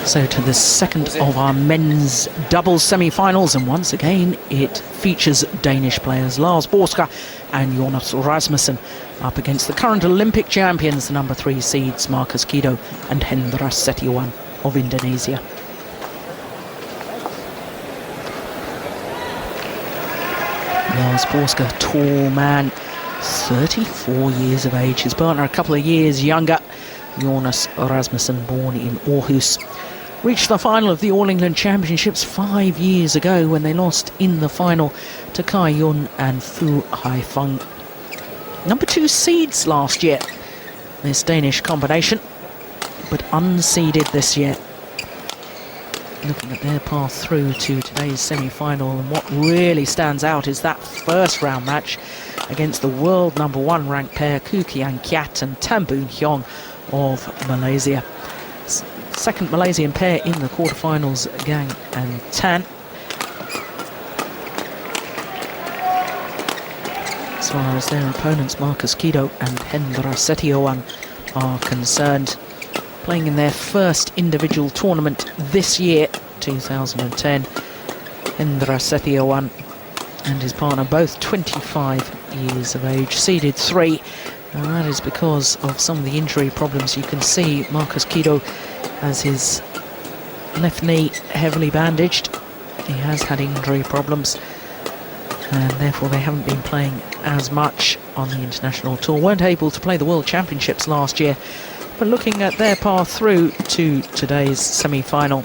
So to the second of our men's doubles semi-finals, and once again it features Danish players Lars Paaske and Jonas Rasmussen up against the current Olympic champions, the number 3 seeds Markis Kido and Hendra Setiawan of Indonesia. Lars Paaske, tall man, 34 years of age. His partner a couple of years younger, Jonas Rasmussen, born in Aarhus. Reached the final of the All England Championships 5 years ago when they lost in the final to Kai Yun and Fu Haifeng. Number 2 seeds last year, this Danish combination, but unseeded this year. Looking at their path through to today's semi-final, and what really stands out is that first round match against the world number 1 ranked pair Khoo Kian Kiat and Tam Boon Hyong of Malaysia. Second Malaysian pair in the quarterfinals, Gang and Tan. As far as their opponents, Markis Kido and Hendra Setiawan, are concerned, playing in their first individual tournament this year, 2010. Hendra Setiawan and his partner, both 25 years of age, seeded 3. And that is because of some of the injury problems. You can see Markis Kido has his left knee heavily bandaged. He has had injury problems, and therefore they haven't been playing as much on the international tour. Weren't able to play the World Championships last year. But looking at their path through to today's semi-final,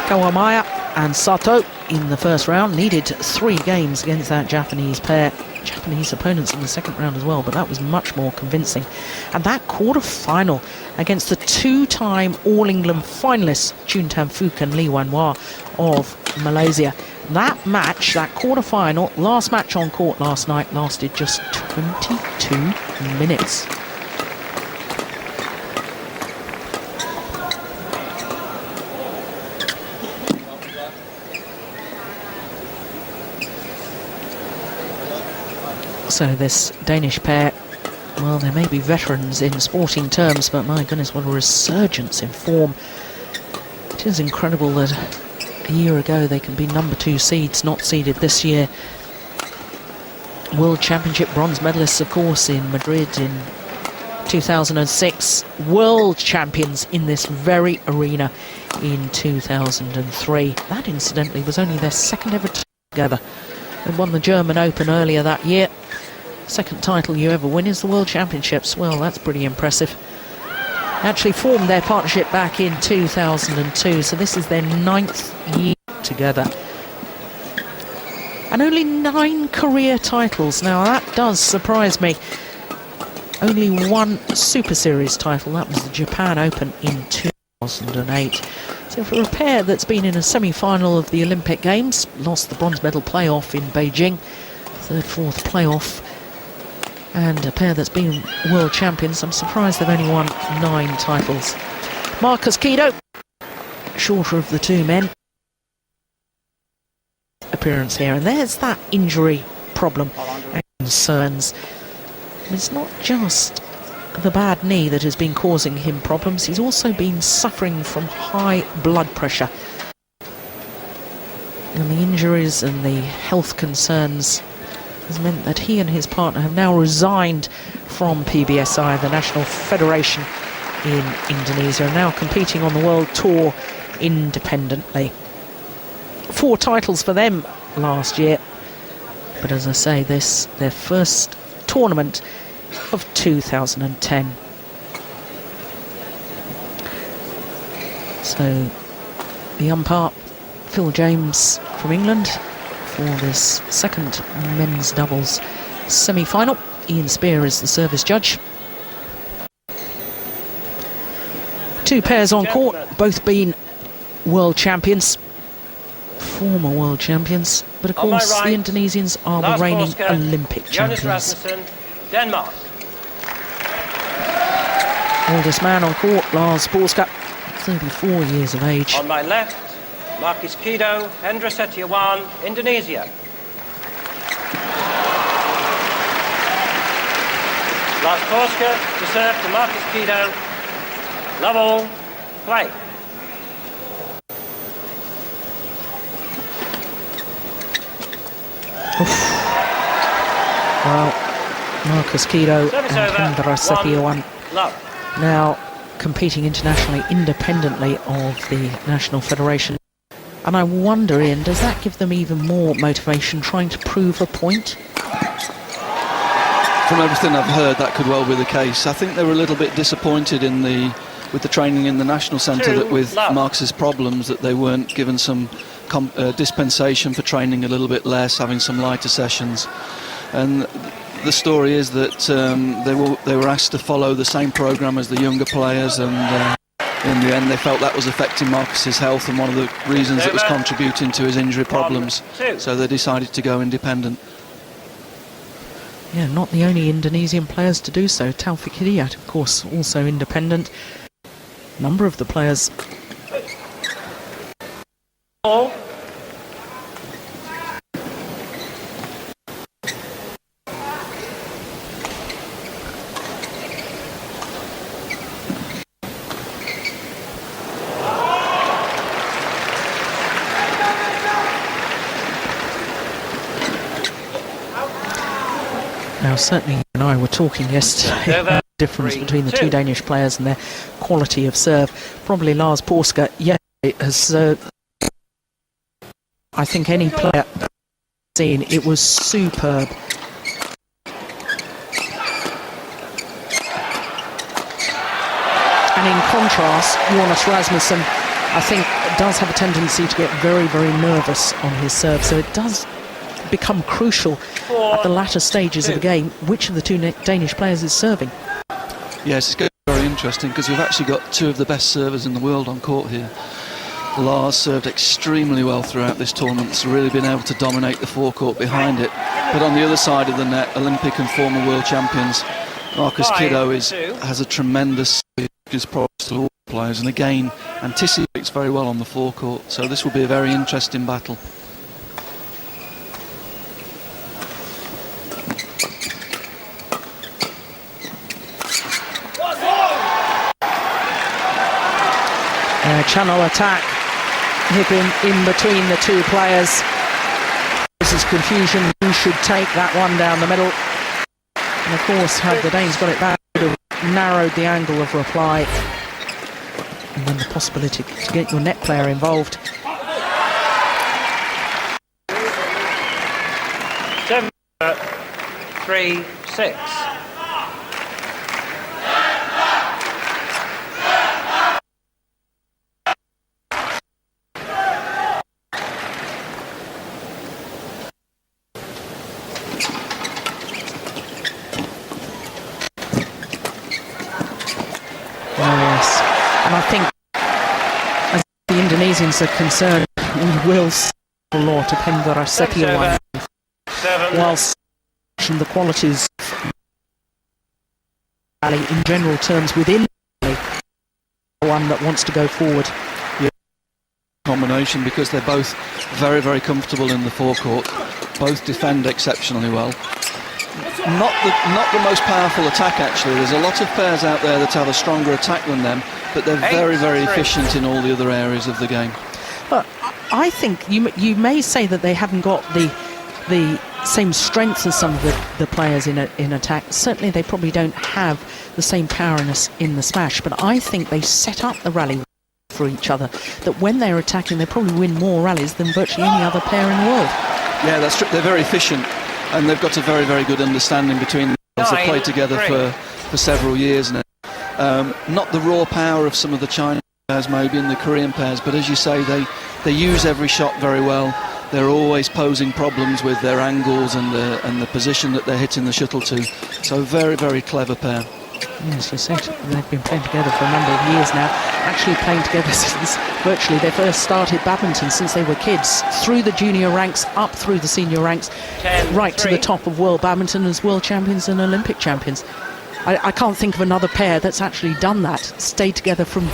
Kawamaya and Sato in the first round needed 3 games against that Japanese pair. Japanese opponents in the second round as well, but that was much more convincing. And that quarter-final against the 2-time All England finalists Chun Tam Fook and Lee Wan Wah of Malaysia. That match, that quarter-final, last match on court last night, lasted just 22 minutes. So this Danish pair, well, they may be veterans in sporting terms, but my goodness, what a resurgence in form. It is incredible that a year ago they can be number 2 seeds, not seeded this year. World Championship bronze medalists, of course, in Madrid in 2006. World champions in this very arena in 2003. That, incidentally, was only their second ever together. They won the German Open earlier that year. Second title you ever win is the World Championships. Well, that's pretty impressive. Actually formed their partnership back in 2002, so this is their 9th year together. And only 9 career titles. Now, that does surprise me. Only 1 Super Series title, that was the Japan Open in 2008. So for a pair that's been in a semi-final of the Olympic Games, lost the bronze medal playoff in Beijing, 3rd, 4th playoff, and a pair that's been world champions, I'm surprised they've only won 9 titles. Markis Kido, shorter of the 2 men, appearance here, and there's that injury problem and concerns. It's not just the bad knee that has been causing him problems, he's also been suffering from high blood pressure. And the injuries and the health concerns has meant that he and his partner have now resigned from PBSI, the national federation in Indonesia, and now competing on the world tour independently. 4 titles for them last year, but as I say, this their first tournament of 2010. So the umpire, Phil James from England, for this second men's doubles semi-final. Ian Spear is the service judge. 2 pairs on court, both been world champions, former world champions, but of course right, the Indonesians are Lars the reigning Paaske Olympic champions. Jonas Rasmussen, Denmark. Oldest man on court, Lars Paaske, 34 years of age. On my left, Markis Kido, Hendra Setiawan, Indonesia. Lars Paaske to serve to Markis Kido. Love all. Play. Well, Markis, Kido and Hendra Setiawan now competing internationally independently of the National Federation. And I wonder, Ian, does that give them even more motivation trying to prove a point? From everything I've heard, that could well be the case. I think they were a little bit disappointed with the training in the National Centre, that with Markis's problems, that they weren't given some dispensation for training a little bit less, having some lighter sessions. And the story is that they were asked to follow the same programme as the younger players, and in the end they felt that was affecting Markis's health and one of the reasons that was contributing to his injury problems. So they decided to go independent. Yeah, not the only Indonesian players to do so. Taufik Hidayat, of course, also independent. A number of the players. Now, certainly you and I were talking yesterday about the difference between the two Danish players and their quality of serve. Probably Lars Paaske has, I think any player I've seen, it was superb. And in contrast, Jonas Rasmussen, I think, does have a tendency to get very, very nervous on his serve. So it does become crucial at the latter stages of the game which of the two Danish players is serving. Yes, it's going to be very interesting because we've actually got two of the best servers in the world on court here. Lars served extremely well throughout this tournament, so really been able to dominate the forecourt behind it. But on the other side of the net, Olympic and former world champions Markis Kido has a tremendous problem to all players, and again anticipates very well on the forecourt. So this will be a very interesting battle. Channel attack hidden in between the two players. This is confusion. Who should take that one down the middle? And of course, had the Danes got it back, it would have narrowed the angle of reply. And then the possibility to get your net player involved. 7-3-6. And I think, as the Indonesians are concerned, we will see a lot of Hendra Setiawan, whilst the qualities in general terms within the one that wants to go forward. Yeah, combination, because they're both very, very comfortable in the forecourt, both defend exceptionally well. Not the most powerful attack, actually. There's a lot of pairs out there that have a stronger attack than them, but they're very, very efficient in all the other areas of the game. But I think you may say that they haven't got the same strength as some of the players in attack. Certainly they probably don't have the same power in the smash, but I think they set up the rally for each other, that when they're attacking they probably win more rallies than virtually any other player in the world. Yeah, that's true. They're very efficient, and they've got a very, very good understanding between themselves. They've played together for several years now. Not the raw power of some of the Chinese pairs, maybe, and the Korean pairs, but as you say, they use every shot very well. They're always posing problems with their angles and the position that they're hitting the shuttle to. So very, very clever pair. Yes, you said they've been playing together for a number of years now. Actually playing together since virtually they first started badminton, since they were kids, through the junior ranks, up through the senior ranks, right to the top of world badminton as world champions and Olympic champions. I can't think of another pair that's actually done that, stayed together from